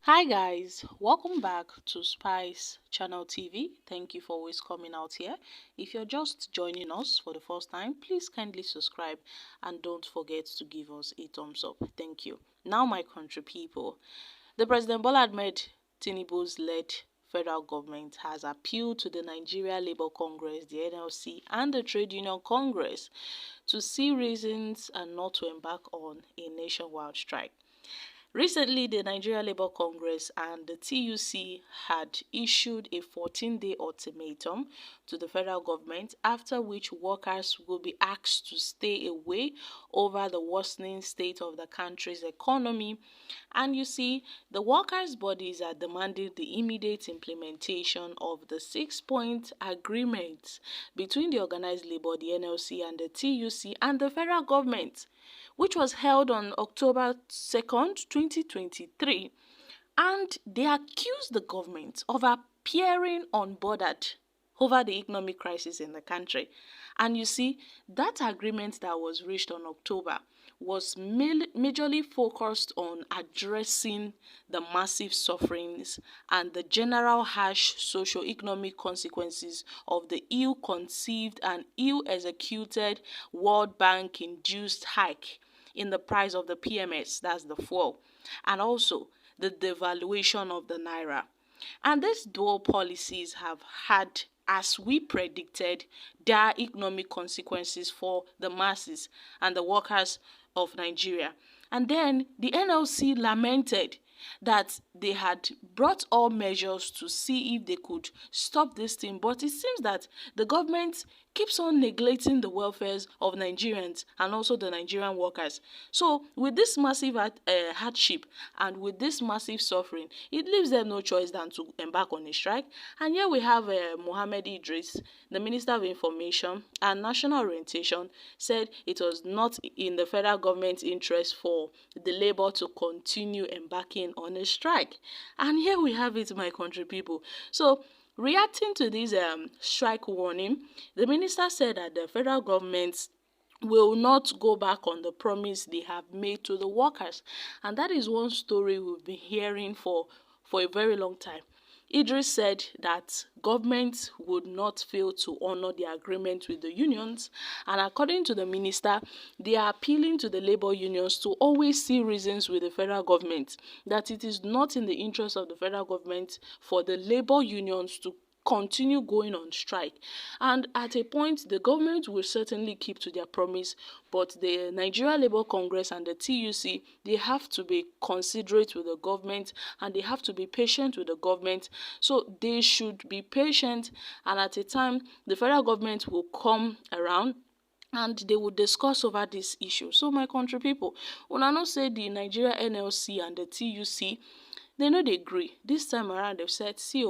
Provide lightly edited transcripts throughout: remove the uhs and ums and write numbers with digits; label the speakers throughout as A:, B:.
A: Hi guys, welcome back to Spice Channel TV. Thank you for always coming out here. If you're just joining us for the first time, please kindly subscribe and don't forget to give us a thumbs up. Thank you. Now, my country people, the President Bola Ahmed Tinubu's led federal government has appealed to the Nigeria Labour Congress, the NLC, and the Trade Union Congress to see reasons and not to embark on a nationwide strike. Recently, the Nigeria Labour Congress and the TUC had issued a 14-day ultimatum to the federal government, after which workers will be asked to stay away over the worsening state of the country's economy. And you see, the workers' bodies are demanding the immediate implementation of the 6-point agreement between the organized labor, the NLC, and the TUC and the federal government, which was held on October 2nd, 2023, and they accused the government of appearing unbothered over the economic crisis in the country. And you see, that agreement that was reached on October was majorly focused on addressing the massive sufferings and the general harsh socio-economic consequences of the ill-conceived and ill-executed World Bank-induced hike in the price of the PMS, that's the fuel, and also the devaluation of the naira. And these dual policies have had, as we predicted, dire economic consequences for the masses and the workers of Nigeria. And then the NLC lamented that they had brought all measures to see if they could stop this thing, but it seems that the government keeps on neglecting the welfares of Nigerians and also the Nigerian workers. So with this massive hardship and with this massive suffering, it leaves them no choice than to embark on a strike. And here we have Mohammed Idris, the Minister of Information and National Orientation, said it was not in the federal government's interest for the labor to continue embarking on a strike. And here we have it, my country people. So reacting to this strike warning, the minister said that the federal government will not go back on the promise they have made to the workers. And that is one story we've been hearing for a very long time. Idris said that government would not fail to honor the agreement with the unions, and according to the minister, they are appealing to the labor unions to always see reasons with the federal government, that it is not in the interest of the federal government for the labor unions to continue going on strike. And at a point, the government will certainly keep to their promise, but the Nigeria Labour Congress and the TUC, they have to be considerate with the government and they have to be patient with the government. So they should be patient, and at a time, the federal government will come around and they will discuss over this issue. So my country people, una know say the Nigeria NLC and the TUC, they know they agree. This time around, they've said, see,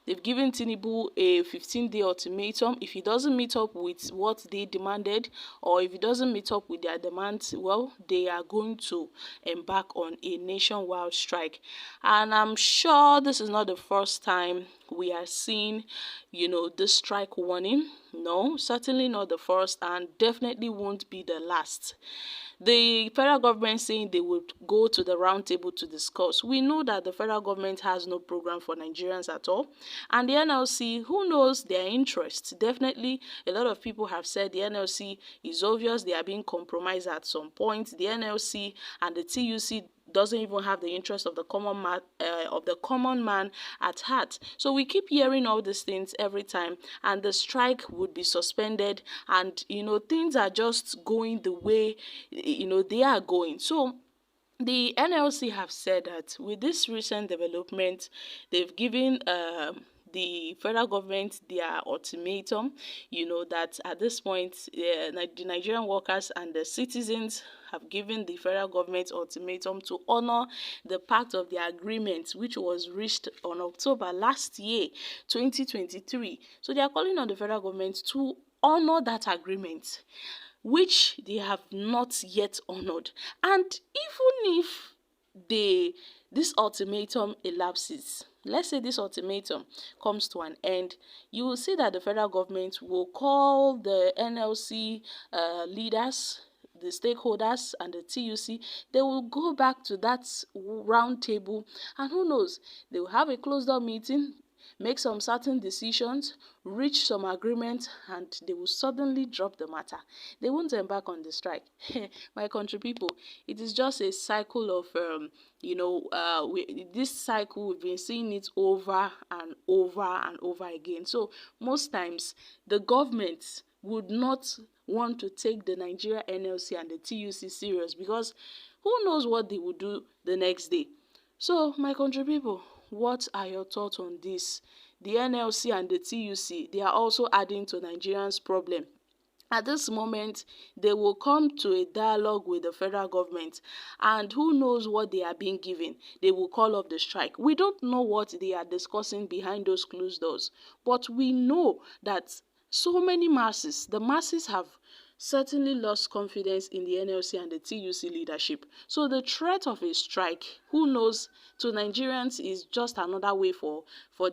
A: they've given Tinubu a 15-day ultimatum. If he doesn't meet up with what they demanded, or if he doesn't meet up with their demands, well, they are going to embark on a nationwide strike. And I'm sure this is not the first time we are seeing, this strike warning. No, certainly not the first, and definitely won't be the last. The federal government saying they would go to the round table to discuss. We know that the federal government has no program for Nigerians at all. And the NLC, who knows their interests? Definitely, a lot of people have said the NLC is obvious they are being compromised at some point. The NLC and the TUC doesn't even have the interest of the common man at heart. So we keep hearing all these things every time, and the strike would be suspended, and things are just going the way they are going. So the NLC have said that with this recent development, they've given the federal government their ultimatum, that at this point, the Nigerian workers and the citizens have given the federal government ultimatum to honor the part of the agreement which was reached on October last year, 2023. So they are calling on the federal government to honor that agreement, which they have not yet honored. And even if this ultimatum elapses, let's say this ultimatum comes to an end, you will see that the federal government will call the NLC leaders, the stakeholders and the TUC, they will go back to that round table, and who knows, they will have a closed door meeting, make some certain decisions, reach some agreement, and they will suddenly drop the matter. They won't embark on the strike. My country people, it is just a cycle of this cycle, we've been seeing it over and over and over again. So most times the government would not want to take the Nigeria NLC and the TUC serious, because who knows what they will do the next day. So my country people, what are your thoughts on this? The NLC and the TUC, they are also adding to Nigerians' problem. At this moment, they will come to a dialogue with the federal government, and who knows what they are being given. They will call off the strike. We don't know what they are discussing behind those closed doors, but we know that so many masses, the masses have certainly lost confidence in the NLC and the TUC leadership. So the threat of a strike, who knows, to Nigerians is just another way for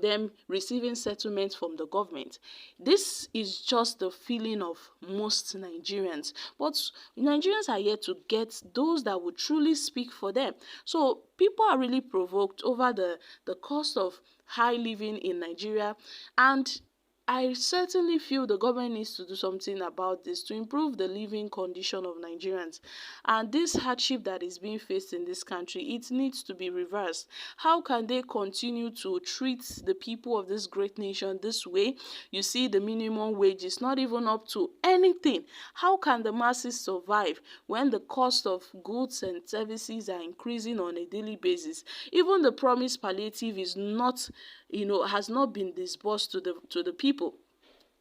A: them receiving settlement from the government. This is just the feeling of most Nigerians. But Nigerians are yet to get those that would truly speak for them. So people are really provoked over the cost of high living in Nigeria, and I certainly feel the government needs to do something about this to improve the living condition of Nigerians. And this hardship that is being faced in this country, it needs to be reversed. How can they continue to treat the people of this great nation this way? You see, the minimum wage is not even up to anything. How can the masses survive when the cost of goods and services are increasing on a daily basis? Even the promised palliative is not, has not been disbursed to the people.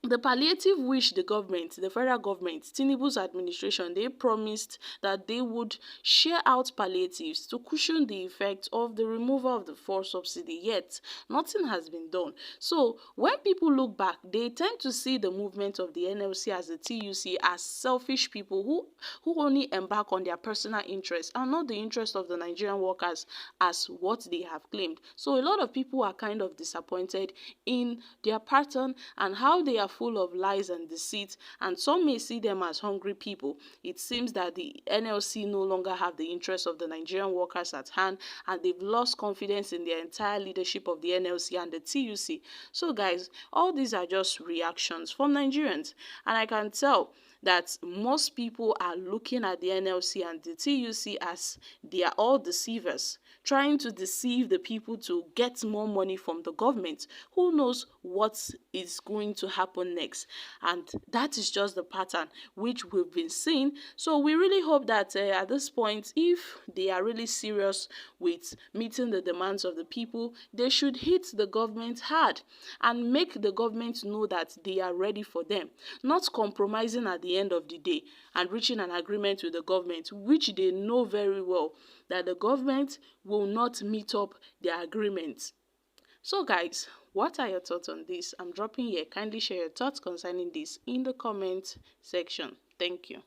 A: The palliative which the government, the federal government, Tinubu's administration, they promised that they would share out palliatives to cushion the effect of the removal of the fuel subsidy, yet nothing has been done. So when people look back, they tend to see the movement of the NLC as the TUC as selfish people who only embark on their personal interests and not the interest of the Nigerian workers as what they have claimed. So a lot of people are kind of disappointed in their pattern and how they are full of lies and deceit, and some may see them as hungry people. It seems that the NLC no longer have the interests of the Nigerian workers at hand, and they've lost confidence in the entire leadership of the NLC and the TUC. So guys, all these are just reactions from Nigerians, and I can tell that most people are looking at the NLC and the TUC as they are all deceivers, trying to deceive the people to get more money from the government. Who knows what is going to happen next? And that is just the pattern which we've been seeing. So we really hope that at this point, if they are really serious with meeting the demands of the people, they should hit the government hard and make the government know that they are ready for them, not compromising at the end of the day and reaching an agreement with the government, which they know very well that the government will not meet up their agreements. So guys, what are your thoughts on this? I'm dropping here. Kindly share your thoughts concerning this in the comment section. Thank you.